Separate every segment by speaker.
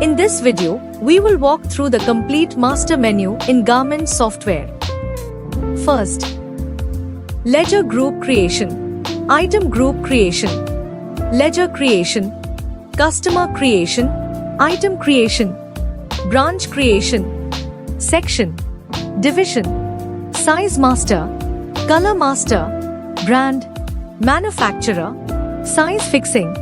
Speaker 1: In this video, we will walk through the complete master menu in Garment software. First, Ledger Group Creation, Item Group Creation, Ledger Creation, Customer Creation, Item Creation, Branch Creation, Section, Division, Size Master, Color Master, Brand, Manufacturer, Size Fixing,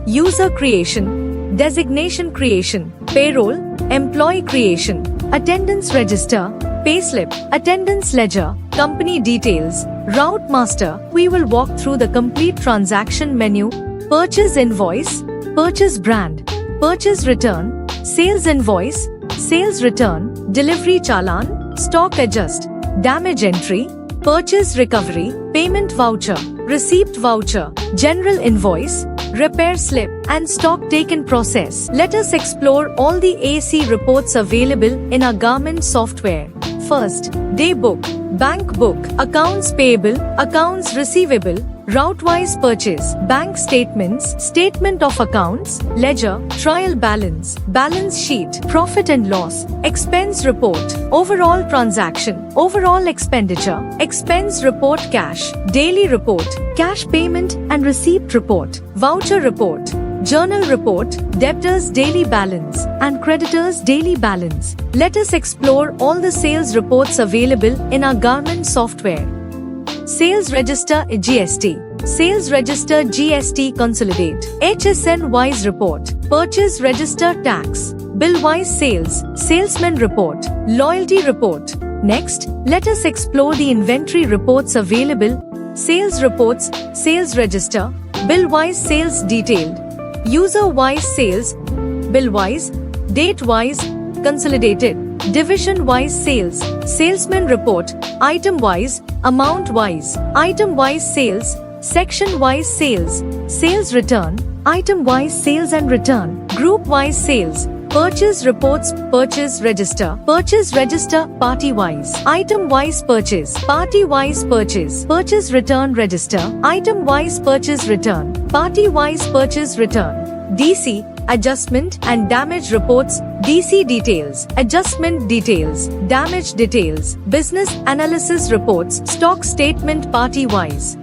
Speaker 1: User Creation, Designation Creation, Payroll, Employee Creation, Attendance Register, Payslip, Attendance Ledger, Company Details, Route Master. We will walk through the complete transaction menu, Purchase Invoice, Purchase Brand, Purchase Return, Sales Invoice, Sales Return, Delivery Challan, Stock Adjust, Damage Entry, Purchase Recovery, Payment Voucher, Receipt Voucher, General Invoice, Repair Slip, and Stock Taken Process. Let us explore all the AC reports available in our Garment software. First, Day Book, Bank Book, Accounts Payable, Accounts Receivable, Route-wise Purchase, Bank Statements, Statement of Accounts, Ledger, Trial Balance, Balance Sheet, Profit and Loss, Expense Report, Overall Transaction, Overall Expenditure, Expense Report Cash, Daily Report, Cash Payment and Receipt Report, Voucher Report, Journal Report, Debtors Daily Balance, and Creditors Daily Balance. Let us explore all the sales reports available in our Garment software. Sales Register GST, Sales Register GST Consolidate, HSN Wise Report, Purchase Register Tax, Bill Wise Sales, Salesman Report, Loyalty Report. Next, let us explore the inventory reports available. Sales Reports, Sales Register, Bill Wise Sales Detailed, User Wise Sales, Bill Wise, Date Wise, Consolidated, Division Wise Sales, Salesman Report, Item Wise, Amount Wise, Item Wise Sales, Section Wise Sales, Sales Return, Item Wise Sales and Return, Group Wise Sales, Purchase Reports, Purchase Register, Party Wise, Item Wise Purchase, Party Wise Purchase, Purchase Return Register, Item Wise Purchase Return, Party Wise Purchase Return, DC, Adjustment and Damage Reports, DC Details, Adjustment Details, Damage Details, Business Analysis Reports, Stock Statement Party Wise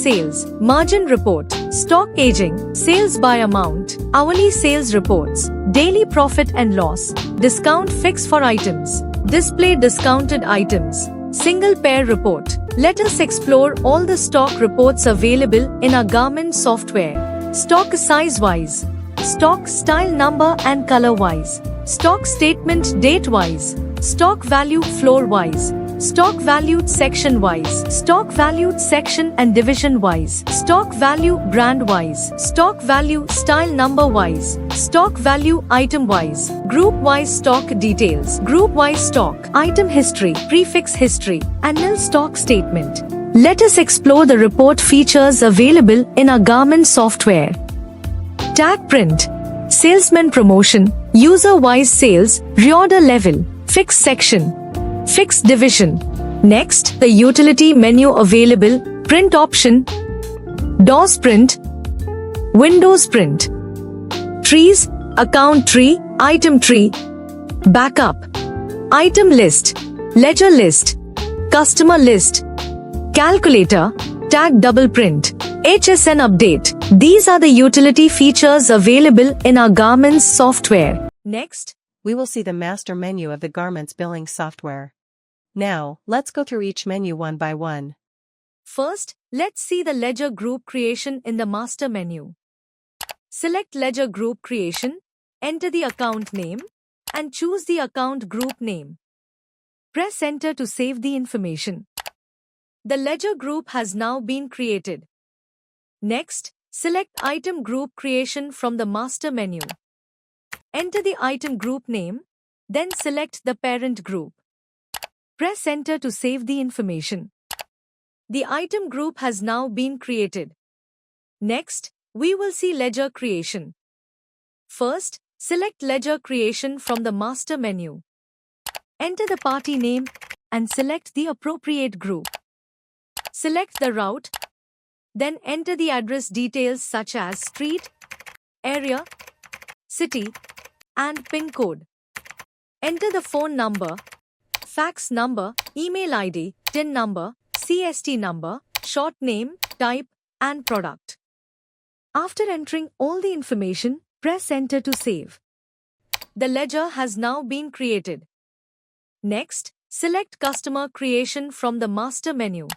Speaker 1: Sales, Margin Report, Stock Aging, Sales by Amount, Hourly Sales Reports, Daily Profit and Loss, Discount Fix for Items, Display Discounted Items, Single Pair Report. Let us explore all the stock reports available in our Garment software. Stock Size Wise, Stock Style Number and Color Wise, Stock Statement Date Wise, Stock Value Floor Wise, Stock Valued Section Wise, Stock Valued Section and Division Wise, Stock Value Brand Wise, Stock Value Style Number Wise, Stock Value Item Wise, Group Wise Stock Details, Group Wise Stock, Item History, Prefix History, Annual Stock Statement. Let us explore the report features available in our Garment software. Tag Print, Salesman Promotion, User Wise Sales, Reorder Level, Fixed Section, Fixed Division. Next, the utility menu available, Print Option, DOS Print, Windows Print, Trees, Account Tree, Item Tree, Backup, Item List, Ledger List, Customer List, Calculator, Tag Double Print, HSN Update. These are the utility features available in our Garments software. Next,
Speaker 2: we will see the master menu of the Garments billing software. Now, let's go through each menu one by one.
Speaker 1: First, let's see the Ledger Group Creation in the master menu. Select Ledger Group Creation, enter the account name, and choose the account group name. Press Enter to save the information. The Ledger Group has now been created. Next, select Item Group Creation from the master menu. Enter the item group name, then select the parent group. Press Enter to save the information. The item group has now been created. Next, we will see Ledger Creation. First, select Ledger Creation from the master menu. Enter the party name and select the appropriate group. Select the route, then enter the address details such as street, area, city, and PIN code. Enter the phone number, fax number, email ID, TIN number, CST number, short name, type, and product. After entering all the information, press enter to save. The ledger has now been created. Next, select Customer Creation from the master menu.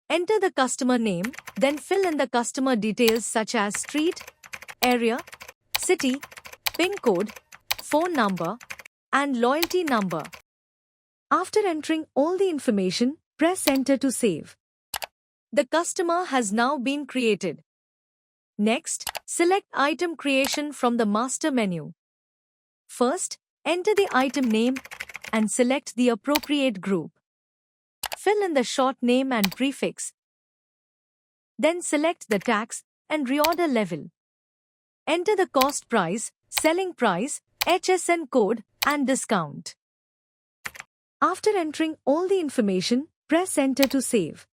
Speaker 1: Enter the customer name, then fill in the customer details such as street, area, city, PIN code, phone number, and loyalty number. After entering all the information, press enter to save. The customer has now been created. Next, select Item Creation from the master menu. First, enter the item name and select the appropriate group. Fill in the short name and prefix. Then select the tax and reorder level. Enter the cost price, selling price, HSN code, and discount. After entering all the information, press enter to save.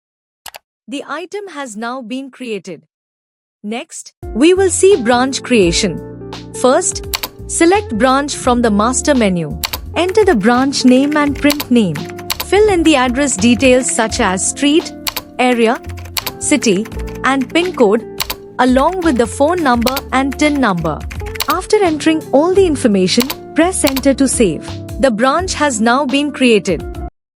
Speaker 1: The item has now been created. Next, we will see branch creation. First, select branch from the master menu. Enter the branch name and print name. Fill in the address details such as street, area, city, and PIN code, along with the phone number and TIN number. After entering all the information, press enter to save. The branch has now been created.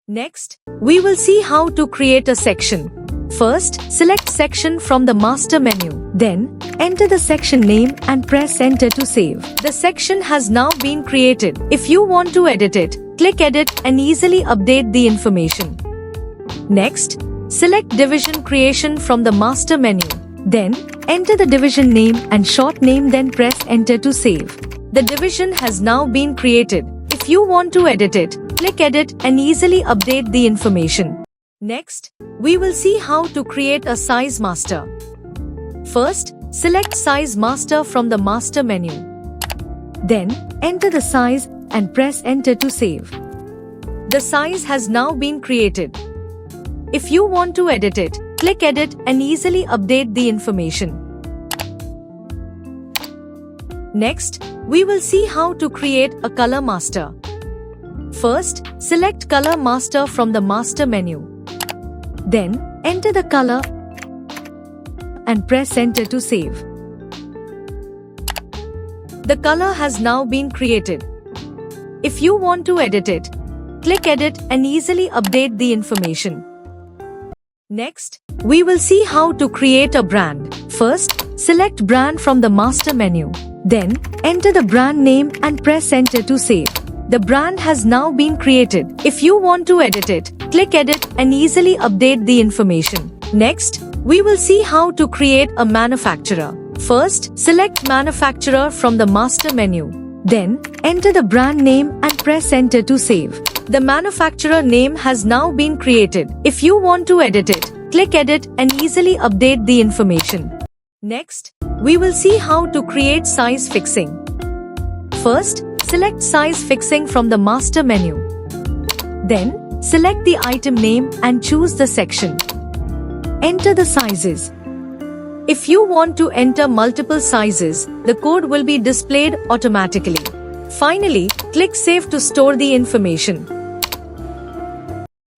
Speaker 1: Next, we will see how to create a section. First, select section from the master menu. Then, enter the section name and press enter to save. The section has now been created. If you want to edit it, click edit and easily update the information. Next, select division creation from the master menu. Then, enter the division name and short name, then press enter to save. The division has now been created. If you want to edit it, click edit and easily update the information. Next, we will see how to create a size master. First, select size master from the master menu. Then, enter the size and press enter to save. The size has now been created. If you want to edit it, click edit and easily update the information. Next, we will see how to create a color master. First, select color master from the master menu. Then, enter the color and press enter to save. The color has now been created. If you want to edit it, click edit and easily update the information. Next, we will see how to create a brand. First, select brand from the master menu. Then, enter the brand name and press enter to save. The brand has now been created. If you want to edit it, click edit and easily update the information. Next, we will see how to create a manufacturer. First, select manufacturer from the master menu. Then, enter the brand name and press enter to save. The manufacturer name has now been created. If you want to edit it, click edit and easily update the information. Next, we will see how to create size fixing. First, select size fixing from the master menu. Then, select the item name and choose the section. Enter the sizes. If you want to enter multiple sizes, the code will be displayed automatically. Finally, click Save to store the information.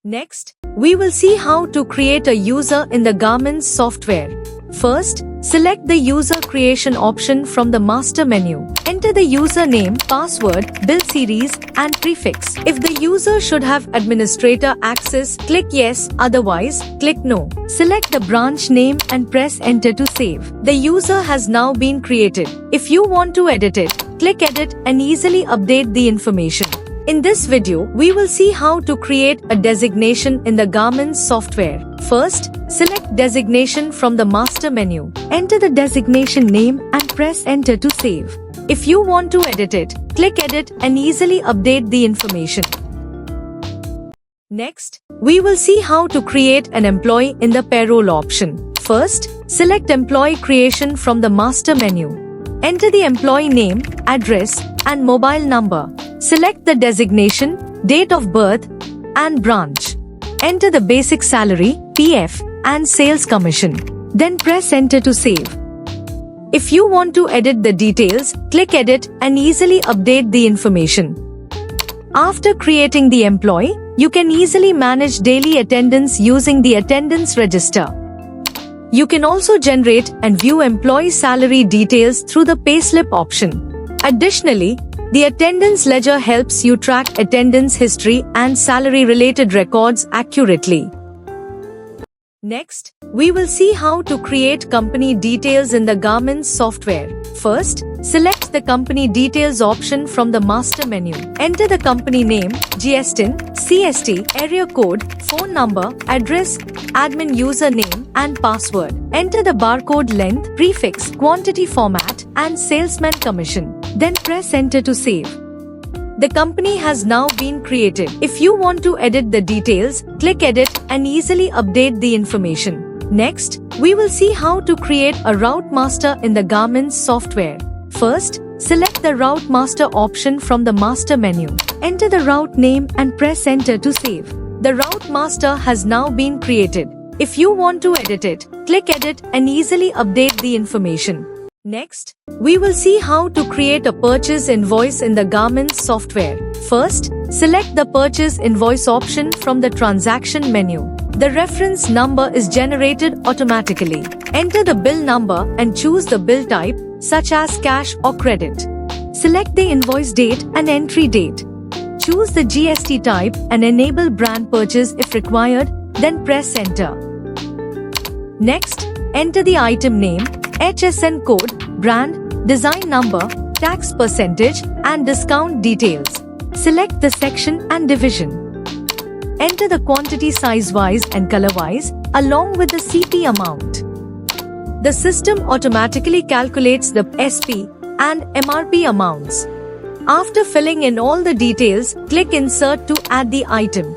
Speaker 1: Next, we will see how to create a user in the Garments software. First, select the user creation option from the master menu. Enter the username, password, bill series, and prefix. If the user should have administrator access, click yes, otherwise, click no. Select the branch name and press enter to save. The user has now been created. If you want to edit it, click edit and easily update the information. In this video, we will see how to create a designation in the Garments software. First, select designation from the master menu. Enter the designation name and press enter to save. If you want to edit it, click edit and easily update the information. Next, we will see how to create an employee in the payroll option. First, select employee creation from the master menu. Enter the employee name, address, and mobile number. Select the designation, date of birth, and branch. Enter the basic salary, PF, and sales commission. Then press enter to save. If you want to edit the details, click Edit and easily update the information. After creating the employee, you can easily manage daily attendance using the attendance register. You can also generate and view employee salary details through the payslip option. Additionally, the attendance ledger helps you track attendance history and salary-related records accurately. Next, we will see how to create company details in the Garments software. First, select the company details option from the master menu. Enter the company name, GSTIN, CST, area code, phone number, address, admin username, and password. Enter the barcode length, prefix, quantity format, and salesman commission. Then press enter to save. The company has now been created. If you want to edit the details, click Edit and easily update the information. Next, we will see how to create a Route Master in the Garments software. First, select the Route Master option from the master menu. Enter the route name and press enter to save. The Route Master has now been created. If you want to edit it, click Edit and easily update the information. Next, we will see how to create a purchase invoice in the Garments software. First, select the purchase invoice option from the transaction menu. The reference number is generated automatically. Enter the bill number and choose the bill type, such as cash or credit. Select the invoice date and entry date. Choose the GST type and enable brand purchase if required, then press enter. Next, enter the item name, HSN code, brand, design number, tax percentage, and discount details. Select the section and division. Enter the quantity size-wise and color-wise, along with the CP amount. The system automatically calculates the SP and MRP amounts. After filling in all the details, click Insert to add the item.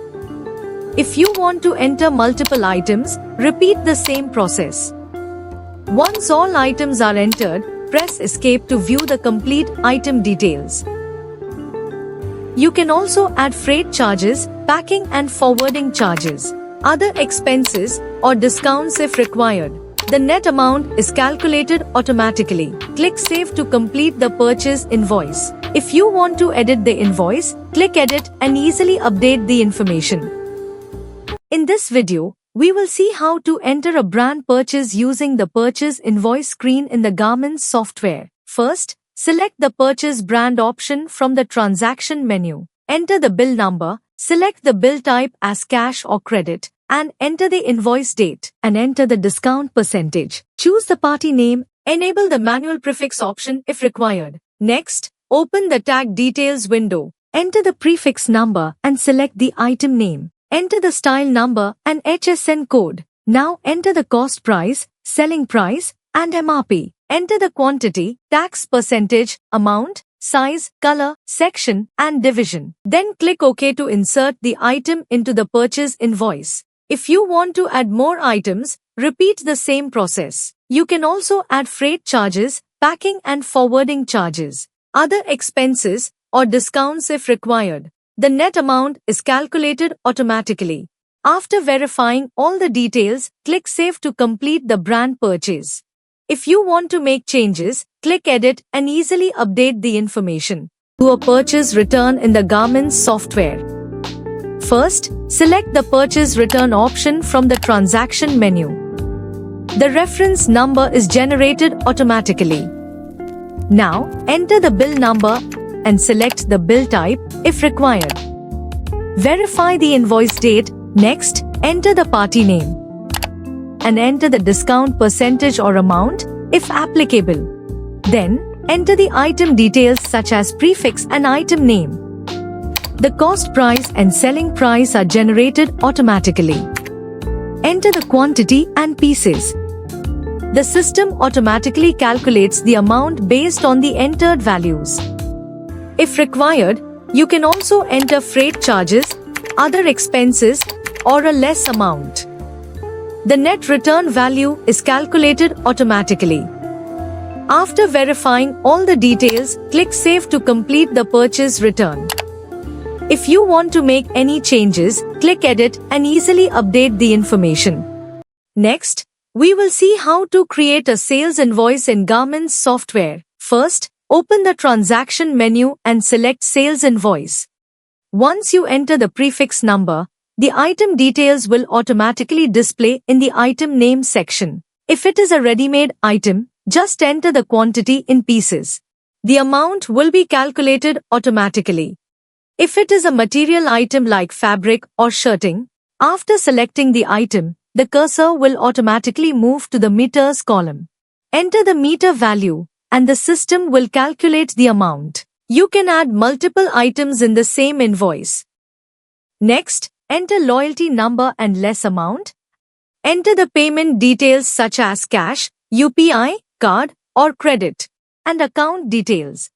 Speaker 1: If you want to enter multiple items, repeat the same process. Once all items are entered, press Escape to view the complete item details. You can also add freight charges, packing and forwarding charges, other expenses, or discounts if required. The net amount is calculated automatically. Click Save to complete the purchase invoice. If you want to edit the invoice, click Edit and easily update the information. In this video, we will see how to enter a brand purchase using the purchase invoice screen in the Garments software. First, select the purchase brand option from the transaction menu. Enter the bill number, select the bill type as cash or credit, and enter the invoice date, and enter the discount percentage. Choose the party name, enable the manual prefix option if required. Next, open the tag details window. Enter the prefix number and select the item name. Enter the style number and HSN code. Now enter the cost price, selling price, and MRP. Enter the quantity, tax percentage, amount, size, color, section, and division. Then click OK to insert the item into the purchase invoice. If you want to add more items, repeat the same process. You can also add freight charges, packing and forwarding charges, other expenses, or discounts if required. The net amount is calculated automatically. After verifying all the details, click Save to complete the brand purchase. If you want to make changes, click Edit and easily update the information. Do a purchase return in the Garments software. First, select the purchase return option from the transaction menu. The reference number is generated automatically. Now, enter the bill number and select the bill type if required. Verify the invoice date. Next, enter the party name and enter the discount percentage or amount if applicable. Then, enter the item details such as prefix and item name. The cost price and selling price are generated automatically. Enter the quantity and pieces. The system automatically calculates the amount based on the entered values. If required, you can also enter freight charges, other expenses, or a less amount. The net return value is calculated automatically. After verifying all the details, click Save to complete the purchase return. If you want to make any changes, click Edit and easily update the information. Next, we will see how to create a sales invoice in Garments software. First, open the transaction menu and select Sales Invoice. Once you enter the prefix number, the item details will automatically display in the item name section. If it is a ready-made item, just enter the quantity in pieces. The amount will be calculated automatically. If it is a material item like fabric or shirting, after selecting the item, the cursor will automatically move to the meters column. Enter the meter value, and the system will calculate the amount. You can add multiple items in the same invoice. Next, enter loyalty number and less amount. Enter the payment details such as cash, UPI, card, or credit, and account details.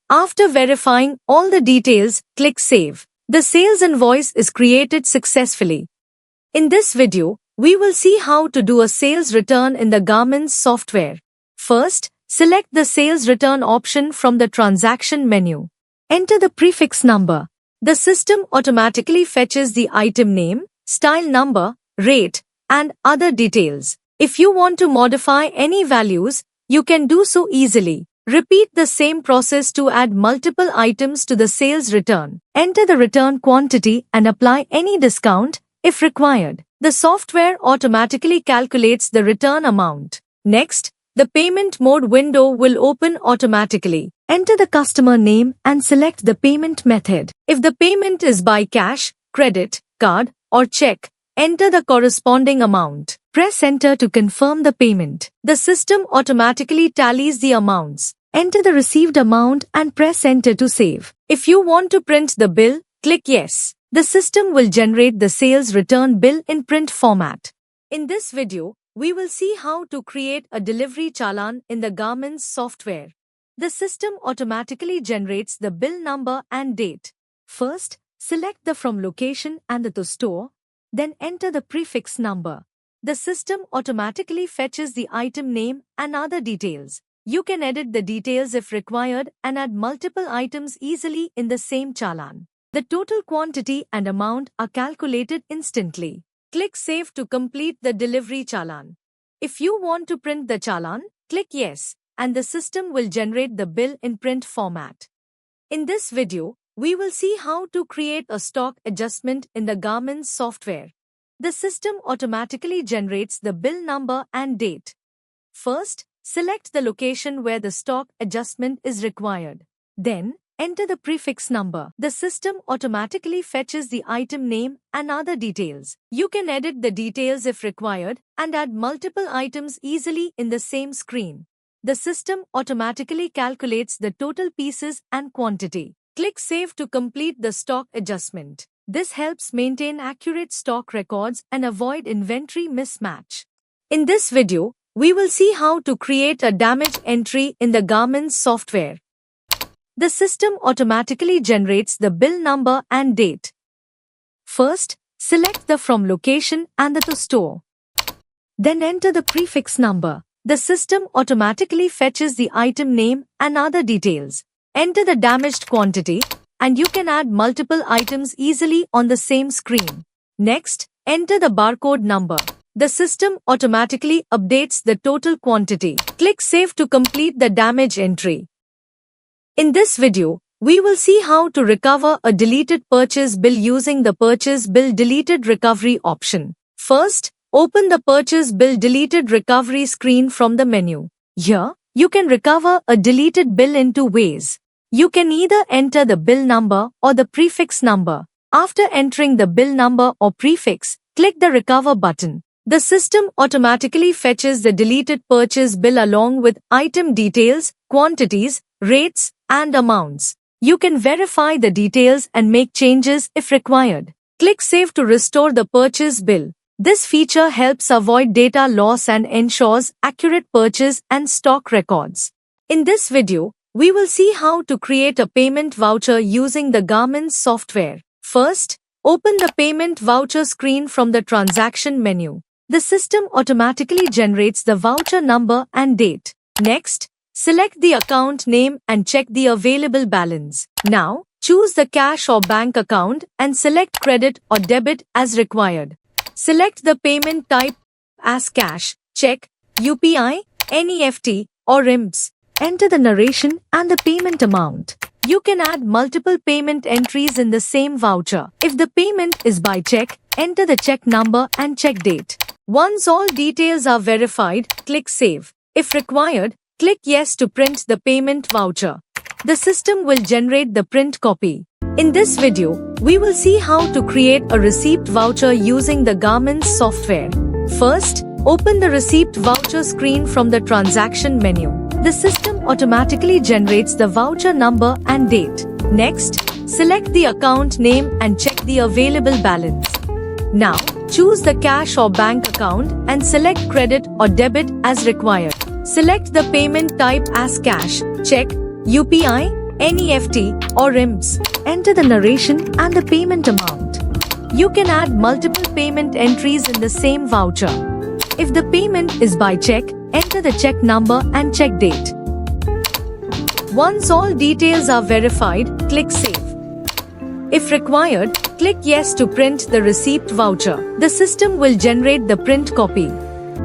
Speaker 1: After verifying all the details, click Save. The sales invoice is created successfully. In this video, we will see how to do a sales return in the Garments software. First, select the sales return option from the transaction menu. Enter the prefix number. The system automatically fetches the item name, style number, rate, and other details. If you want to modify any values, you can do so easily. Repeat the same process to add multiple items to the sales return. Enter the return quantity and apply any discount if required. The software automatically calculates the return amount. Next, the payment mode window will open automatically. Enter the customer name and select the payment method. If the payment is by cash, credit, card, or check, enter the corresponding amount. Press Enter to confirm the payment. The system automatically tallies the amounts. Enter the received amount and press Enter to save. If you want to print the bill, click Yes. The system will generate the sales return bill in print format. In this video, we will see how to create a delivery challan in the Garments software. The system automatically generates the bill number and date. First, select the From location and the To store, then enter the prefix number. The system automatically fetches the item name and other details. You can edit the details if required and add multiple items easily in the same challan. The total quantity and amount are calculated instantly. Click Save to complete the delivery challan. If you want to print the challan, click Yes, and the system will generate the bill in print format. In this video, we will see how to create a stock adjustment in the Garments software. The system automatically generates the bill number and date. First, select the location where the stock adjustment is required. Then, enter the prefix number. The system automatically fetches the item name and other details. You can edit the details if required and add multiple items easily in the same screen. The system automatically calculates the total pieces and quantity. Click Save to complete the stock adjustment. This helps maintain accurate stock records and avoid inventory mismatch. In this video, we will see how to create a damage entry in the Garments software. The system automatically generates the bill number and date. First, select the From location and the To store. Then enter the prefix number. The system automatically fetches the item name and other details. Enter the damaged quantity, and you can add multiple items easily on the same screen. Next, enter the barcode number. The system automatically updates the total quantity. Click Save to complete the damage entry. In this video, we will see how to recover a deleted purchase bill using the Purchase Bill Deleted Recovery option. First, open the Purchase Bill Deleted Recovery screen from the menu. Here, you can recover a deleted bill in two ways. You can either enter the bill number or the prefix number. After entering the bill number or prefix, click the Recover button. The system automatically fetches the deleted purchase bill along with item details, quantities, rates, and amounts. You can verify the details and make changes if required. Click Save to restore the purchase bill. This feature helps avoid data loss and ensures accurate purchase and stock records. In this video, we will see how to create a payment voucher using the Garments software. First, open the payment voucher screen from the transaction menu. The system automatically generates the voucher number and date. Next, select the account name and check the available balance. Now, choose the cash or bank account and select credit or debit as required. Select the payment type as cash, check, UPI, NEFT, or RIMS. Enter the narration and the payment amount. You can add multiple payment entries in the same voucher. If the payment is by check, enter the check number and check date. Once all details are verified, click Save. If required, click Yes to print the payment voucher. The system will generate the print copy. In this video, we will see how to create a receipt voucher using the Garments software. First, open the receipt voucher screen from the transaction menu. The system automatically generates the voucher number and date. Next, select the account name and check the available balance. Now, choose the cash or bank account and select credit or debit as required. Select the payment type as cash, check, UPI, NEFT, or RIMS. Enter the narration and the payment amount. You can add multiple payment entries in the same voucher. If the payment is by check, enter the check number and check date. Once all details are verified, click Save. If required, click Yes to print the receipt voucher. The system will generate the print copy.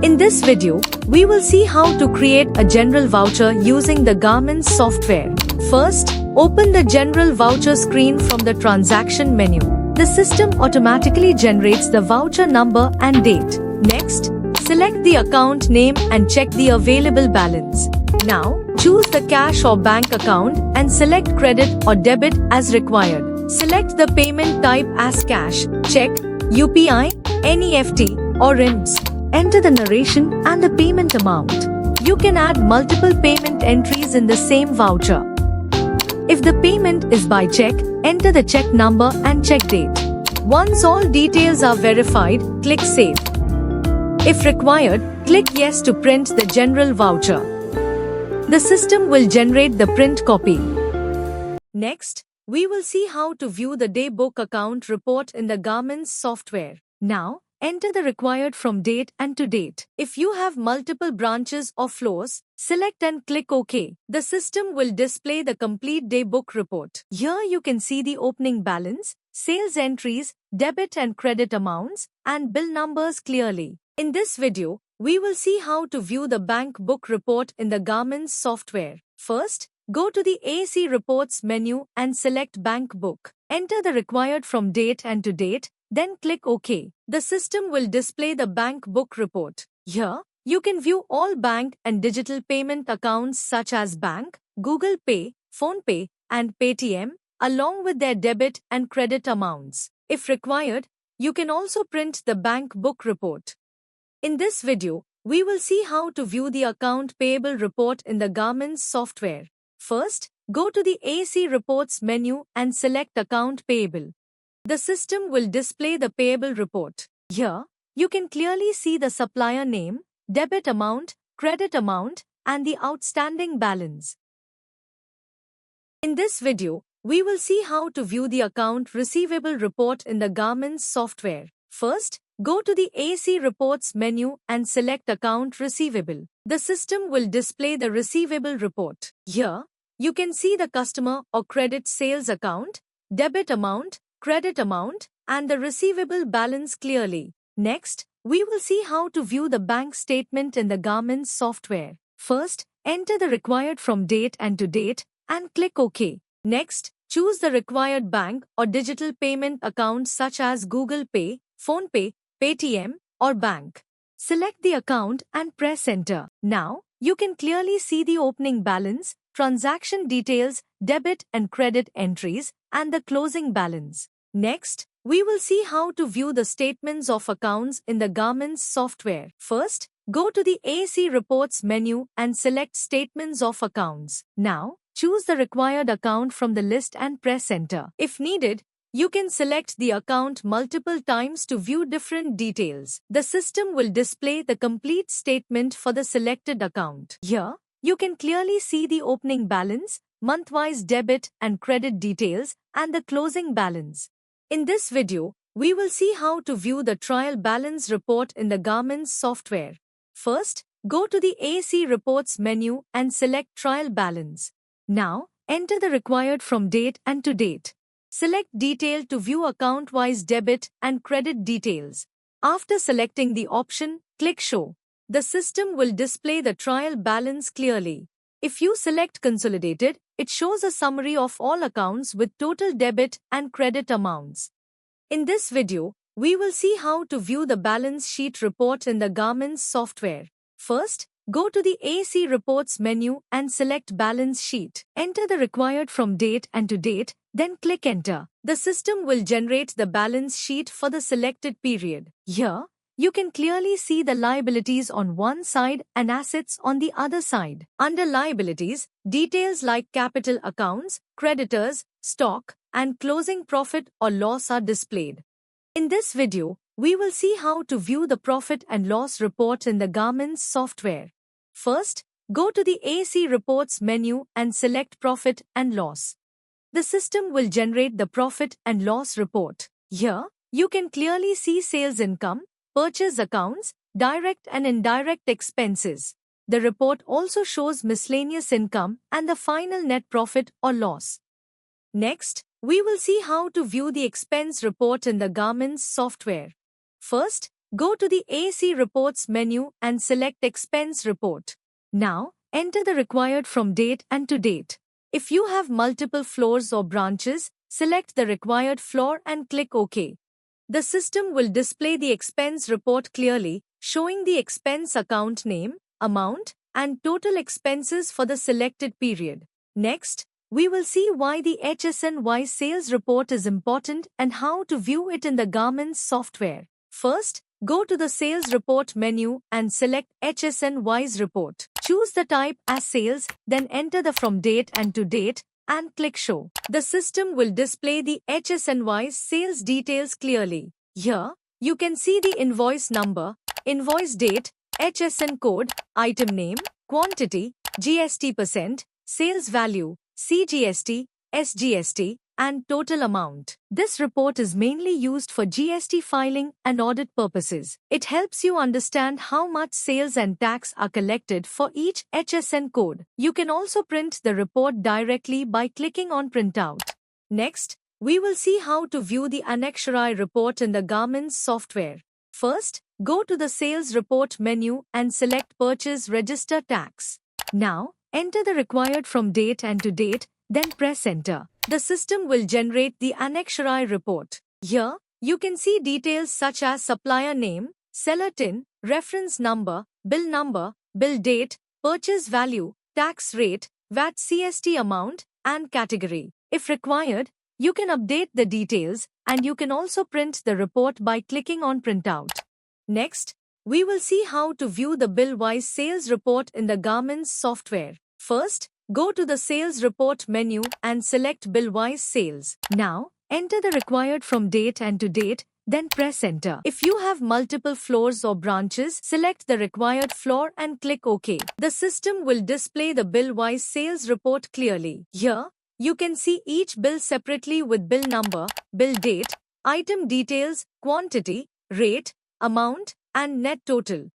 Speaker 1: In this video, we will see how to create a general voucher using the Garments software. First, open the general voucher screen from the transaction menu. The system automatically generates the voucher number and date. Next, select the account name and check the available balance. Now, choose the cash or bank account and select credit or debit as required. Select the payment type as cash, check, UPI, NEFT, or RIMS. Enter the narration and the payment amount. You can add multiple payment entries in the same voucher. If the payment is by check, enter the check number and check date. Once all details are verified, click Save. If required, click Yes to print the general voucher. The system will generate the print copy. Next, we will see how to view the Daybook account report in the Garments software. Now, enter the required from date and to date. If you have multiple branches or floors, select and click OK. The system will display the complete Daybook report. Here you can see the opening balance, sales entries, debit and credit amounts, and bill numbers clearly. In this video, we will see how to view the bank book report in the Garments software. First, go to the AC Reports menu and select Bank Book. Enter the required from date and to date, then click OK. The system will display the bank book report. Here, you can view all bank and digital payment accounts such as Bank, Google Pay, PhonePe, and Paytm, along with their debit and credit amounts. If required, you can also print the bank book report. In this video, we will see how to view the account payable report in the Garments software. First, go to the AC Reports menu and select Account Payable. The system will display the payable report. Here, you can clearly see the supplier name, debit amount, credit amount, and the outstanding balance. In this video, we will see how to view the account receivable report in the Garments software. First, go to the AC Reports menu and select Account Receivable. The system will display the receivable report. Here, you can see the customer or credit sales account, debit amount, credit amount, and the receivable balance clearly. Next, we will see how to view the bank statement in the Garments software. First, enter the required from date and to date and click OK. Next, choose the required bank or digital payment account such as Google Pay, PhonePe, Paytm, or bank. Select the account and press Enter. Now, you can clearly see the opening balance, transaction details, debit and credit entries, and the closing balance. Next, we will see how to view the statements of accounts in the Garments software. First, go to the AC Reports menu and select Statements of Accounts. Now, choose the required account from the list and press Enter. If needed, you can select the account multiple times to view different details. The system will display the complete statement for the selected account. Here, you can clearly see the opening balance, month-wise debit and credit details, and the closing balance. In this video, we will see how to view the trial balance report in the Garments software. First, go to the AC Reports menu and select Trial Balance. Now, enter the required from date and to date. Select Detail to view account-wise debit and credit details. After selecting the option, click Show. the system will display the trial balance clearly. If you select Consolidated, it shows a summary of all accounts with total debit and credit amounts. In this video, we will see how to view the balance sheet report in the Garments software. First, go to the AC Reports menu and select Balance Sheet. Enter the required from date and to date, then click Enter. The system will generate the balance sheet for the selected period. Here, you can clearly see the liabilities on one side and assets on the other side. Under liabilities, details like capital accounts, creditors, stock, and closing profit or loss are displayed. In this video, we will see how to view the profit and loss report in the Garments software. First, go to the AC Reports menu and select Profit and Loss. The system will generate the profit and loss report. Here, you can clearly see sales income, purchase accounts, direct and indirect expenses. The report also shows miscellaneous income and the final net profit or loss. Next, we will see how to view the expense report in the Garments software. First, go to the AC Reports menu and select Expense Report. Now, enter the required from date and to date. If you have multiple floors or branches, select the required floor and click OK. The system will display the expense report clearly, showing the expense account name, amount, and total expenses for the selected period. Next, we will see why the HSN-wise sales report is important and how to view it in the Garments software. First, go to the Sales Report menu and select HSN-wise report. Choose the type as sales, then enter the from date and to date, and click Show. The system will display the HSN-wise sales details clearly. Here, you can see the invoice number, invoice date, HSN code, item name, quantity, GST %, sales value, CGST, SGST, and total amount. This report is mainly used for GST filing and audit purposes. It helps you understand how much sales and tax are collected for each HSN code. You can also print the report directly by clicking on Printout. Next, we will see how to view the Annexurai report in the Garments software. First, go to the Sales Report menu and select Purchase Register Tax. Now, enter the required from date and to date, then press Enter. The system will generate the Annexurai report. Here, you can see details such as supplier name, seller TIN, reference number, bill date, purchase value, tax rate, VAT CST amount, and category. If required, you can update the details, and you can also print the report by clicking on Printout. Next, we will see how to view the bill-wise sales report in the Garments software. First, go to the Sales Report menu and select Bill-wise Sales. Now, enter the required from date and to date, then press Enter. If you have multiple floors or branches, select the required floor and click OK. The system will display the bill-wise sales report clearly. Here, you can see each bill separately with bill number, bill date, item details, quantity, rate, amount, and net total.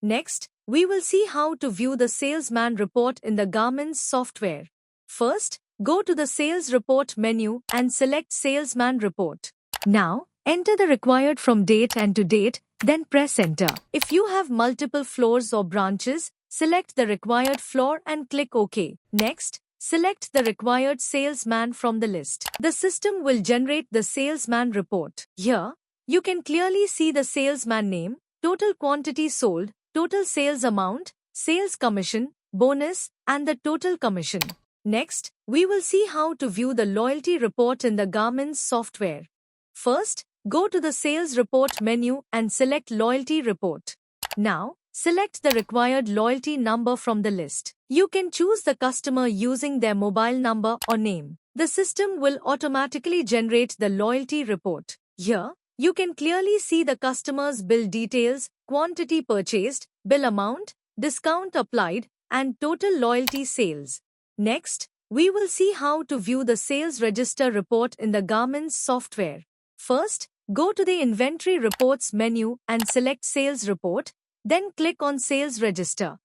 Speaker 1: Next, we will see how to view the Salesman report in the Garments software. First, go to the Sales Report menu and select Salesman report. Now, enter the required from date and to date, then press Enter. If you have multiple floors or branches, select the required floor and click OK. Next, select the required salesman from the list. The system will generate the Salesman report. Here, you can clearly see the salesman name, total quantity sold, total sales amount, sales commission, bonus, and the total commission. Next, we will see how to view the loyalty report in the Garments software. First, go to the Sales Report menu and select Loyalty Report. Now, select the required loyalty number from the list. You can choose the customer using their mobile number or name. The system will automatically generate the loyalty report. Here, you can clearly see the customer's bill details, quantity purchased, bill amount, discount applied, and total loyalty sales. Next, we will see how to view the sales register report in the Garments software. First, go to the Inventory Reports menu and select Sales Report, then click on Sales Register.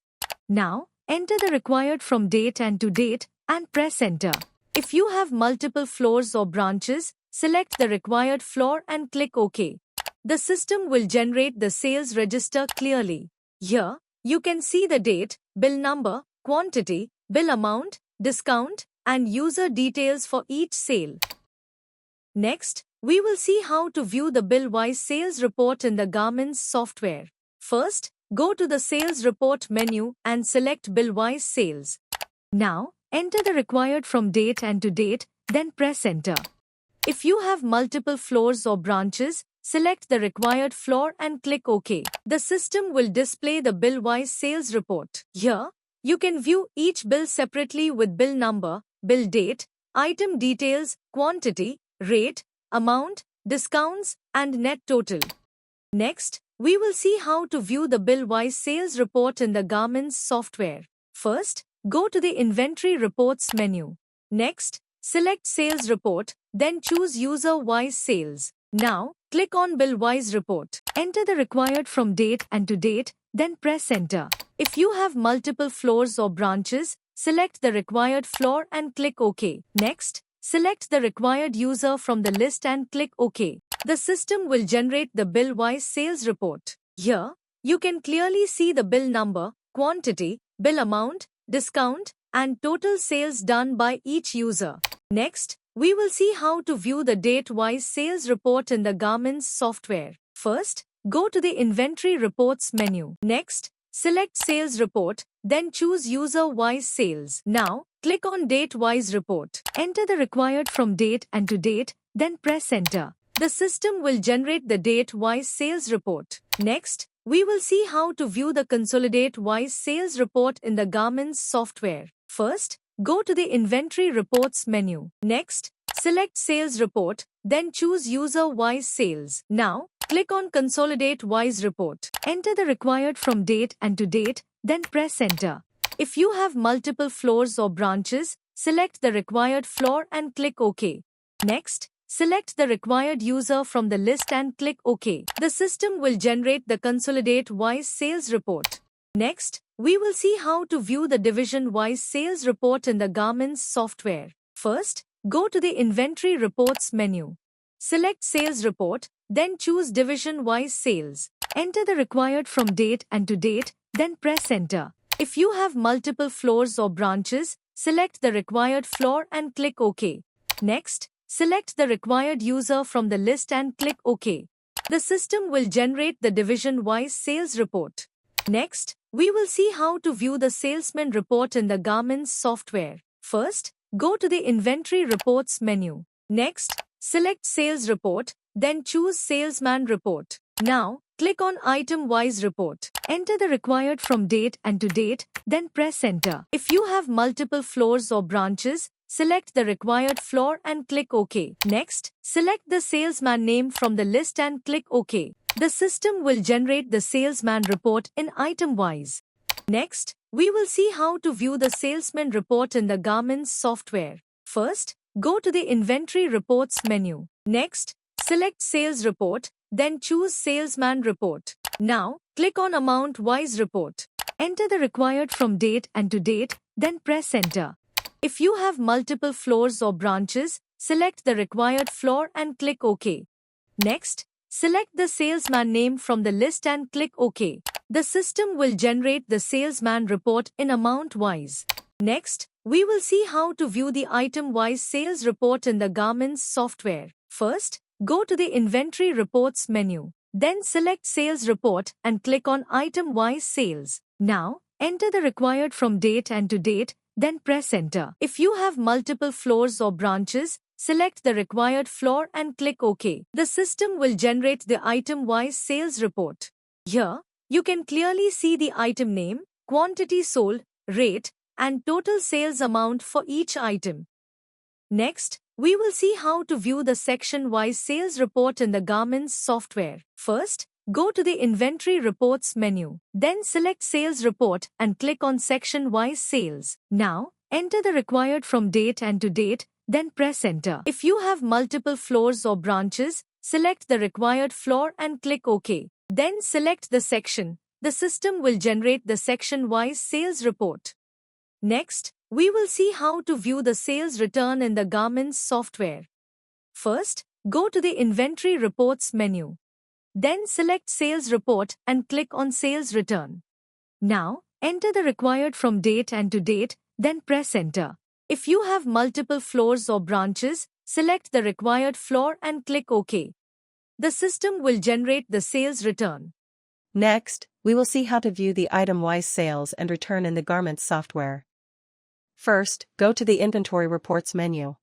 Speaker 1: Now, enter the required from date and to date and press Enter. If you have multiple floors or branches, select the required floor and click OK. The system will generate the sales register clearly. Here, you can see the date, bill number, quantity, bill amount, discount, and user details for each sale. Next, we will see how to view the bill-wise sales report in the Garments software. First, go to the Sales Report menu and select Bill-wise Sales. Now, enter the required from date and to date, then press Enter. If you have multiple floors or branches, select the required floor and click OK. The system will display the bill-wise sales report. Here, you can view each bill separately with bill number, bill date, item details, quantity, rate, amount, discounts, and net total. Next, we will see how to view the bill-wise sales report in the Garments software. First, go to the Inventory Reports menu. Next, select Sales Report, then choose User-wise Sales. Now, click on Bill-wise Report. Enter the required from date and to date, then press Enter. If you have multiple floors or branches, select the required floor and click OK. Next, select the required user from the list and click OK. The system will generate the bill-wise sales report. Here, you can clearly see the bill number, quantity, bill amount, discount, and total sales done by each user. Next, we will see how to view the date-wise sales report in the Garments software. First, go to the Inventory Reports menu. Next, select Sales Report, then choose User-wise Sales. Now, click on Date-wise Report. Enter the required from date and to date, then press Enter. The system will generate the date-wise sales report. Next, we will see how to view the Consolidate-wise sales report in the Garments software. First, go to the Inventory Reports menu. Next, select Sales Report, then choose User-wise Sales. Now, click on Consolidate-wise Report. Enter the required from date and to date, then press Enter. If you have multiple floors or branches, select the required floor and click OK. Next, select the required user from the list and click OK. The system will generate the Consolidate-wise sales report. Next, we will see how to view the division-wise sales report in the Garments software. First, go to the Inventory Reports menu. Select Sales Report, then choose Division-wise Sales. Enter the required from date and to date, then press Enter. If you have multiple floors or branches, select the required floor and click OK. Next, select the required user from the list and click OK. The system will generate the division-wise sales report. Next, we will see how to view the Salesman report in the Garments software. First, go to the Inventory Reports menu. Next, select Sales Report, then choose Salesman Report. Now, click on Item-wise Report. Enter the required from date and to date, then press Enter. If you have multiple floors or branches, select the required floor and click OK. Next, select the salesman name from the list and click OK. The system will generate the salesman report in item-wise. Next, we will see how to view the salesman report in the Garments software. First, go to the Inventory Reports menu. Next, select Sales Report, then choose Salesman Report. Now, click on Amount-wise Report. Enter the required from date and to date, then press Enter. If you have multiple floors or branches, select the required floor and click OK. Next, select the salesman name from the list and click OK. The system will generate the salesman report in amount-wise. Next, we will see how to view the item-wise sales report in the Garments software. First, go to the Inventory Reports menu. Then select Sales Report and click on Item-wise Sales. Now, enter the required from date and to date, then press Enter. If you have multiple floors or branches, select the required floor and click OK. The system will generate the item-wise sales report. Here, you can clearly see the item name, quantity sold, rate, and total sales amount for each item. Next, we will see how to view the section-wise sales report in the Garments software. First, go to the Inventory Reports menu. Then select Sales Report and click on Section-wise Sales. Now, enter the required from date and to date, then press Enter. If you have multiple floors or branches, select the required floor and click OK. Then select the section. The system will generate the section-wise sales report. Next, we will see how to view the sales return in the Garments software. First, go to the Inventory Reports menu. Then select Sales Report and click on Sales Return. Now, enter the required from date and to date, then press enter. If you have multiple floors or branches, select the required floor and click OK. The system will generate the sales return.
Speaker 2: Next, we will see how to view the item-wise sales and return in the Garments software. First, go to the Inventory Reports menu.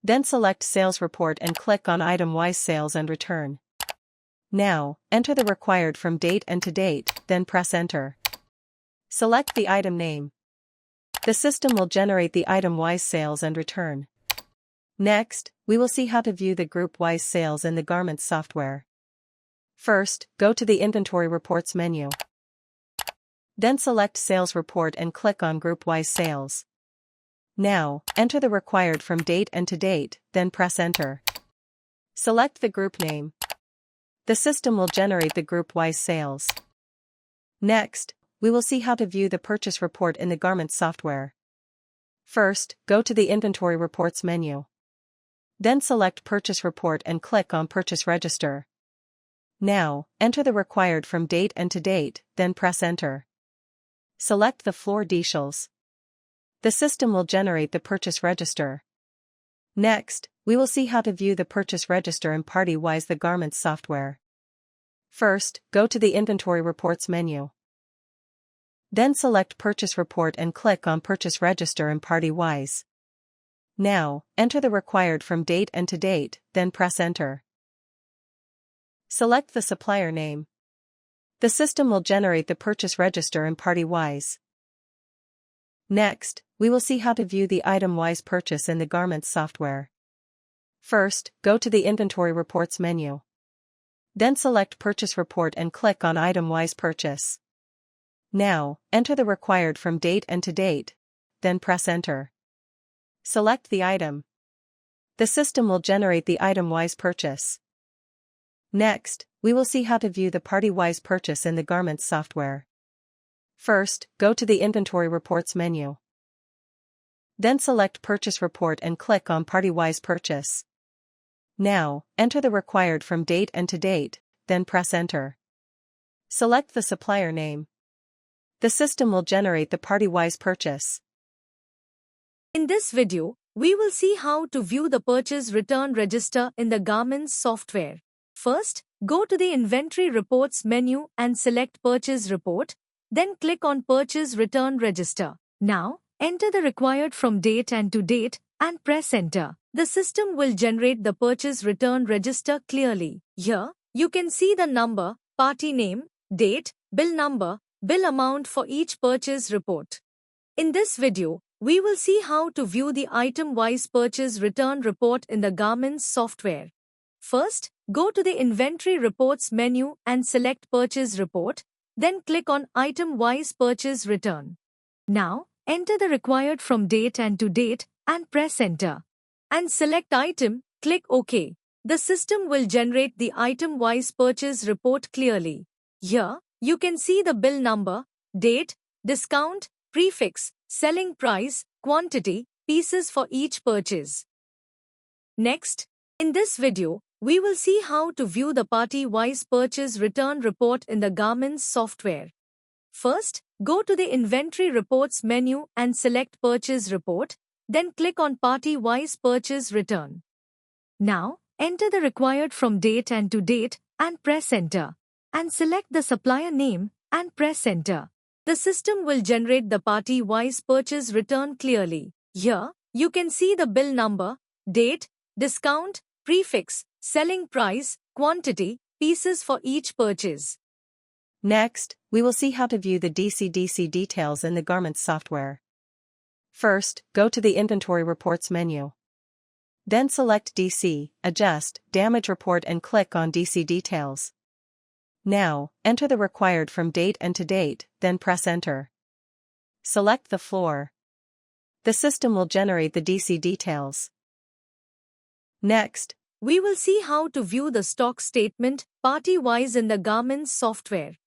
Speaker 2: Then select Sales Report and click on Item-wise Sales and Return. Now, enter the required from date and to date, then press enter. Select the item name. The system will generate the item-wise sales and return. Next, we will see how to view the group-wise sales in the Garments software. First, go to the Inventory Reports menu. Then select Sales Report and click on Group-wise Sales. Now, enter the required from date and to date, then press enter. Select the group name. The system will generate the group-wise sales. Next, we will see how to view the purchase report in the Garments software. First, go to the Inventory Reports menu. Then select Purchase Report and click on Purchase Register. Now, enter the required from date and to date, then press enter. Select the floor details. The system will generate the purchase register. Next, we will see how to view the purchase register in Party-wise the Garments software. First, go to the Inventory Reports menu. Then select Purchase Report and click on Purchase Register in Party-wise. Now, enter the required from date and to date, then press enter. Select the supplier name. The system will generate the purchase register in Party-wise. Next, we will see how to view the item-wise purchase in the Garments software. First, go to the Inventory Reports menu. Then select Purchase Report and click on Item-wise Purchase. Now, enter the required from date and to date, then press enter. Select the item. The system will generate the item-wise purchase. Next, we will see how to view the Party-wise purchase in the Garments software. First, go to the Inventory Reports menu. Then select Purchase Report and click on Party-wise Purchase. Now, enter the required from date and to date, then press enter. Select the supplier name. The system will generate the Party-wise purchase.
Speaker 1: In this video, we will see how to view the purchase return register in the Garments software. First, go to the Inventory Reports menu and select Purchase Report, then click on Purchase Return Register. Now, enter the required from date and to date and press enter. The system will generate the Purchase Return Register clearly. Here, you can see the number, party name, date, bill number, bill amount for each purchase report. In this video, we will see how to view the item-wise purchase return report in the Garments software. First, go to the Inventory Reports menu and select Purchase Report, then click on Item-wise Purchase Return. Now, enter the required from date and to date and press enter. And select Item, click OK. The system will generate the item-wise purchase report clearly. Here, you can see the bill number, date, discount, prefix, selling price, quantity, pieces for each purchase. Next, in this video, we will see how to view the Party-wise purchase return report in the Garments software. First, go to the Inventory Reports menu and select Purchase Report, then click on Party-wise Purchase Return. Now, enter the required from date and to date and press enter. And select the supplier name and press enter. The system will generate the Party-wise purchase return clearly. Here, you can see the bill number, date, discount, prefix, selling price, quantity, pieces for each purchase.
Speaker 2: Next, we will see how to view the DC/DC details in the Garments software. First, go to the Inventory Reports menu. Then select DC, Adjust, Damage Report and click on DC Details. Now, enter the required from date and to date, then press enter. Select the floor. The system will generate the DC details. Next, we will see how to view the stock statement party-wise in the Garments software.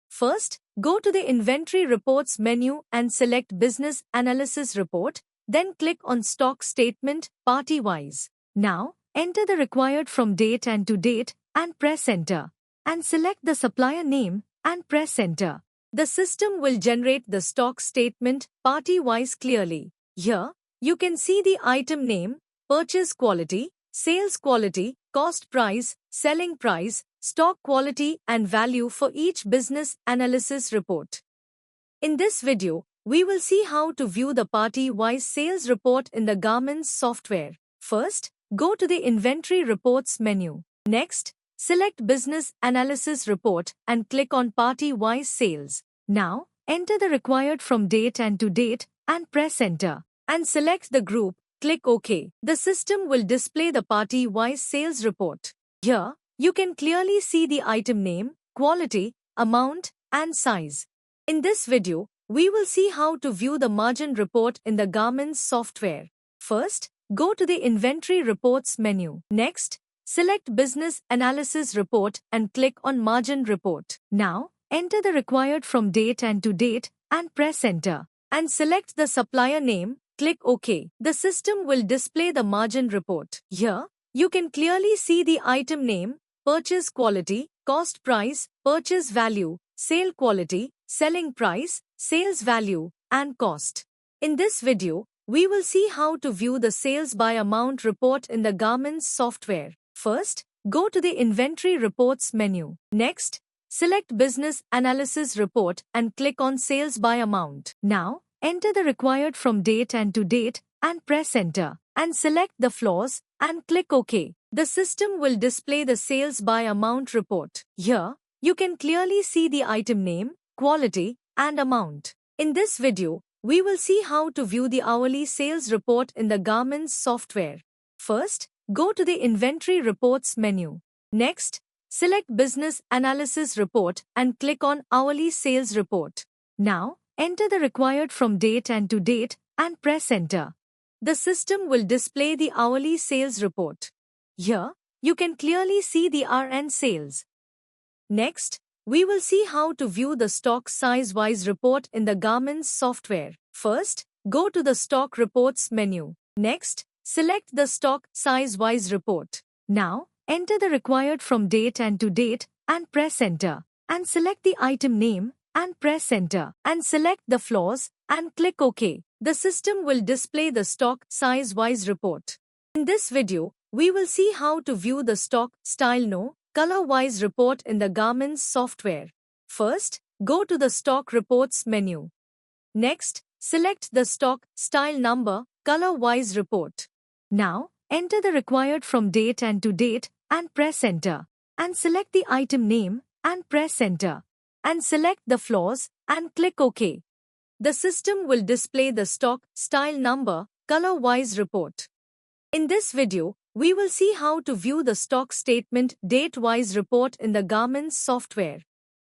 Speaker 2: First, go to the Inventory Reports menu and select Business Analysis Report, then click on Stock Statement party-wise. Now, enter the required from date and to date and press enter. And select the supplier name and press enter.
Speaker 1: The system will generate the stock statement party-wise clearly. Here, you can see the item name, purchase quality, sales quality, cost price, selling price, stock quality and value for each business analysis report. In this video, we will see how to view the party-wise sales report in the Garments software. First, go to the Inventory Reports menu. Next, select Business Analysis Report and click on Party-wise Sales. Now, enter the required from date and to date and press Enter. And select the group, click OK. The system will display the party-wise sales report. Here, you can clearly see the item name, quality, amount, and size. In this video, we will see how to view the margin report in the Garments software. First, go to the Inventory Reports menu. Next, select Business Analysis Report and click on Margin Report. Now, enter the required from date and to date and press Enter. And select the supplier name, click OK. The system will display the margin report. Here, you can clearly see the item name, purchase quality, cost price, purchase value, sale quality, selling price, sales value, and cost. In this video, we will see how to view the sales by amount report in the Garments software. First, go to the Inventory Reports menu. Next, select Business Analysis Report and click on Sales by Amount. Now, enter the required from date and to date and press Enter. And select the floors and click OK. The system will display the Sales by Amount report. Here, you can clearly see the item name, quality, and amount. In this video, we will see how to view the hourly sales report in the Garments software. First, go to the Inventory Reports menu. Next, select Business Analysis Report and click on Hourly Sales Report. Now, enter the required from date and to date and press Enter. The system will display the hourly sales report. Here, you can clearly see the RN sales. Next, we will see how to view the stock size-wise report in the Garments software. First, go to the Stock Reports menu. Next, select the Stock Size-wise report. Now, enter the required from date and to date and press Enter. And select the item name and press Enter. And select the floors and click OK. The system will display the Stock Size-wise report. In this video, we will see how to view the Stock Style No Color-wise report in the Garments software. First, go to the Stock Reports menu. Next, select the Stock Style Number Color-wise report. Now, enter the required from date and to date and press Enter. And select the item name and press Enter. And select the floors and click OK. The system will display the Stock Style Number Color-wise report. In this video, we will see how to view the stock statement date-wise report in the Garments software.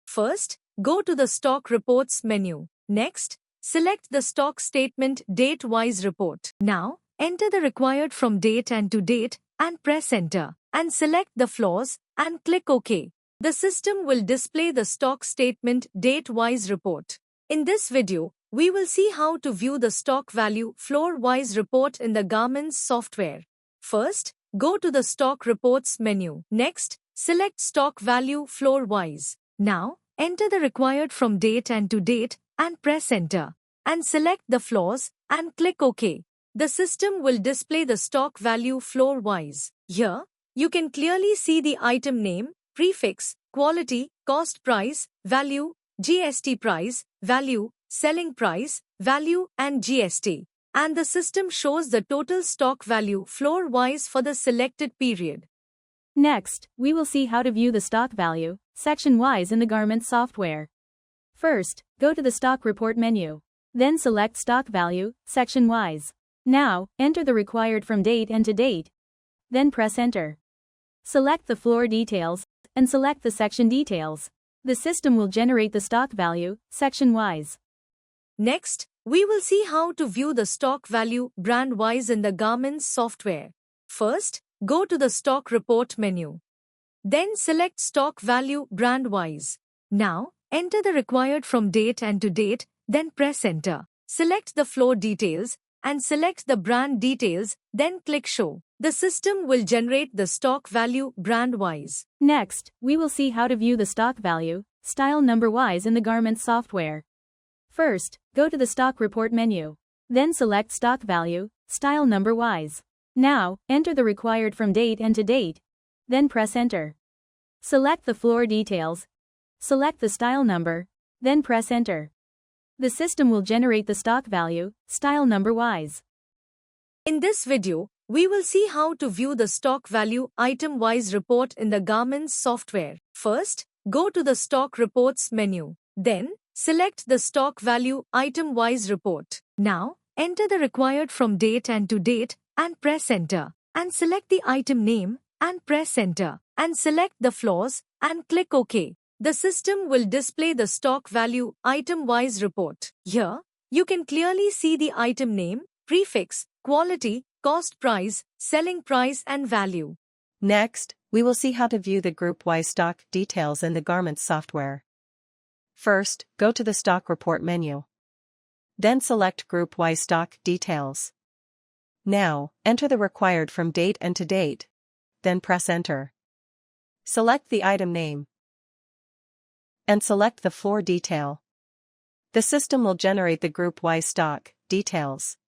Speaker 1: First, go to the Stock Reports menu. Next, select the Stock Statement Date-wise report. Now, enter the required from date and to date and press Enter. And select the floors and click OK. The system will display the Stock Statement Date-wise report. In this video, we will see how to view the Stock Value Floor-wise report in the Garments software. First, go to the Stock Reports menu. Next, select Stock Value Floor-wise. Now, enter the required from date and to date and press Enter. And select the floors and click OK. The system will display the Stock Value Floor-wise. Here, you can clearly see the item name, prefix, quality, cost price, value, GST price, value, selling price, value, and GST. And the system shows the total stock value floor-wise for the selected period.
Speaker 3: Next, we will see how to view the stock value, section-wise in the Garments software. First, go to the Stock Report menu. Then select Stock Value, section-wise. Now, enter the required from date and to date. Then press Enter. Select the floor details, and select the section details. The system will generate the stock value, section-wise.
Speaker 1: Next, we will see how to view the stock value brand-wise in the Garments software. First, go to the Stock Report menu. Then select Stock Value brand-wise. Now, enter the required from date and to date, then press Enter. Select the floor details and select the brand details, then click Show. The system will generate the stock value brand-wise.
Speaker 3: Next, we will see how to view the stock value, style number-wise in the garment software. First, go to the stock report menu. Then select stock value, style number-wise. Now, enter the required from date and to date. Then press enter. Select the floor details. Select the style number, then press enter. The system will generate the stock value, style number-wise.
Speaker 1: In this video, we will see how to view the stock value item-wise report in the garments software. First, go to the stock reports menu. Then, select the stock value item-wise report. Now, enter the required from date and to date and press enter. And select the item name and press enter. And select the floors and click OK. The system will display the stock value item-wise report. Here, you can clearly see the item name, prefix, quality, cost price, selling price and value.
Speaker 2: Next, we will see how to view the group-wise stock details in the garments software. First, go to the stock report menu. Then select group-wise stock details. Now, enter the required from date and to date. Then press enter. Select the item name and select the floor detail. The system will generate the group-wise stock details.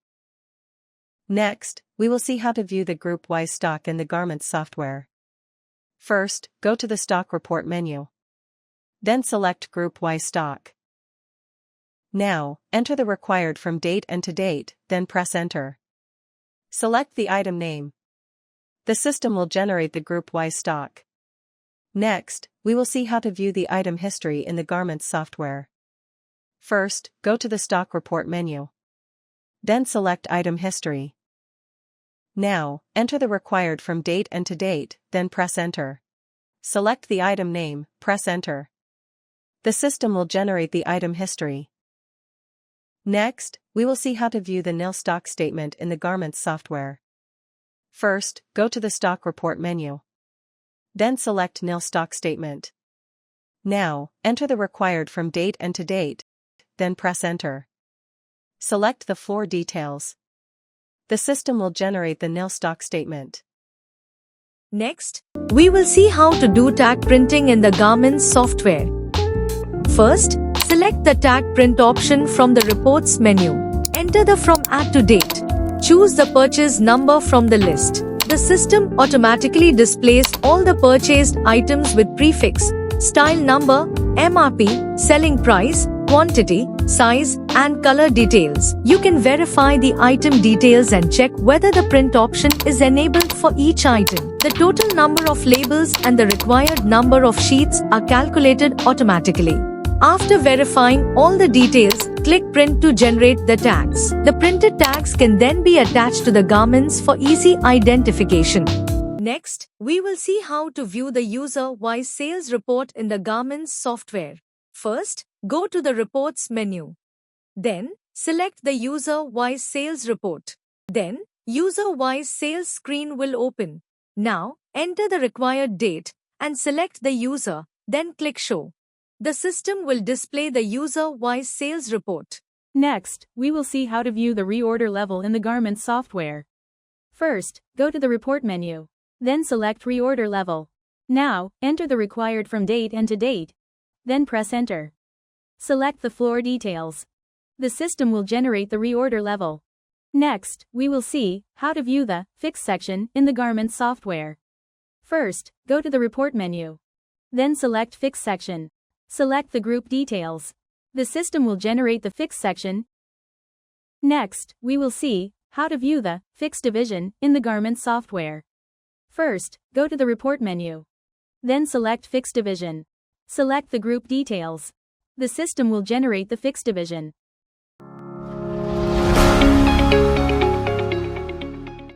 Speaker 2: Next, we will see how to view the group-wise stock in the garments software. First, go to the stock report menu. Then select group-wise stock. Now, enter the required from date and to date, then press enter. Select the item name. The system will generate the group-wise stock. Next, we will see how to view the item history in the garments software. First, go to the stock report menu. Then select item history. Now, enter the required from date and to date, then press enter. Select the item name, press enter. The system will generate the item history. Next, we will see how to view the nil stock statement in the garments software. First, go to the stock report menu. Then select nil stock statement. Now, enter the required from date and to date, then press enter. Select the floor details. The system will generate the nil stock statement.
Speaker 1: Next, we will see how to do tag printing in the garments software. First, select the tag print option from the reports menu. Enter the from add to date. Choose the purchase number from the list. The system automatically displays all the purchased items with prefix, style number, MRP, selling price, quantity, size, and color details. You can verify the item details and check whether the print option is enabled for each item. The total number of labels and the required number of sheets are calculated automatically. After verifying all the details, click Print to generate the tags. The printed tags can then be attached to the garments for easy identification. Next, we will see how to view the user-wise sales report in the garments software. First, go to the Reports menu. Then, select the user-wise sales report. Then, user-wise sales screen will open. Now, enter the required date and select the user, then click Show. The system will display the user-wise sales report.
Speaker 3: Next, we will see how to view the reorder level in the garments software. First, go to the report menu. Then select reorder level. Now, enter the required from date and to date. Then press enter. Select the floor details. The system will generate the reorder level. Next, we will see how to view the Fix section in the garments software. First, go to the report menu. Then select Fix section. Select the group details. The system will generate the Fix section. Next, we will see how to view the Fix division in the garments software. First, go to the report menu. Then select Fix division. Select the group details. The system will generate the Fix division.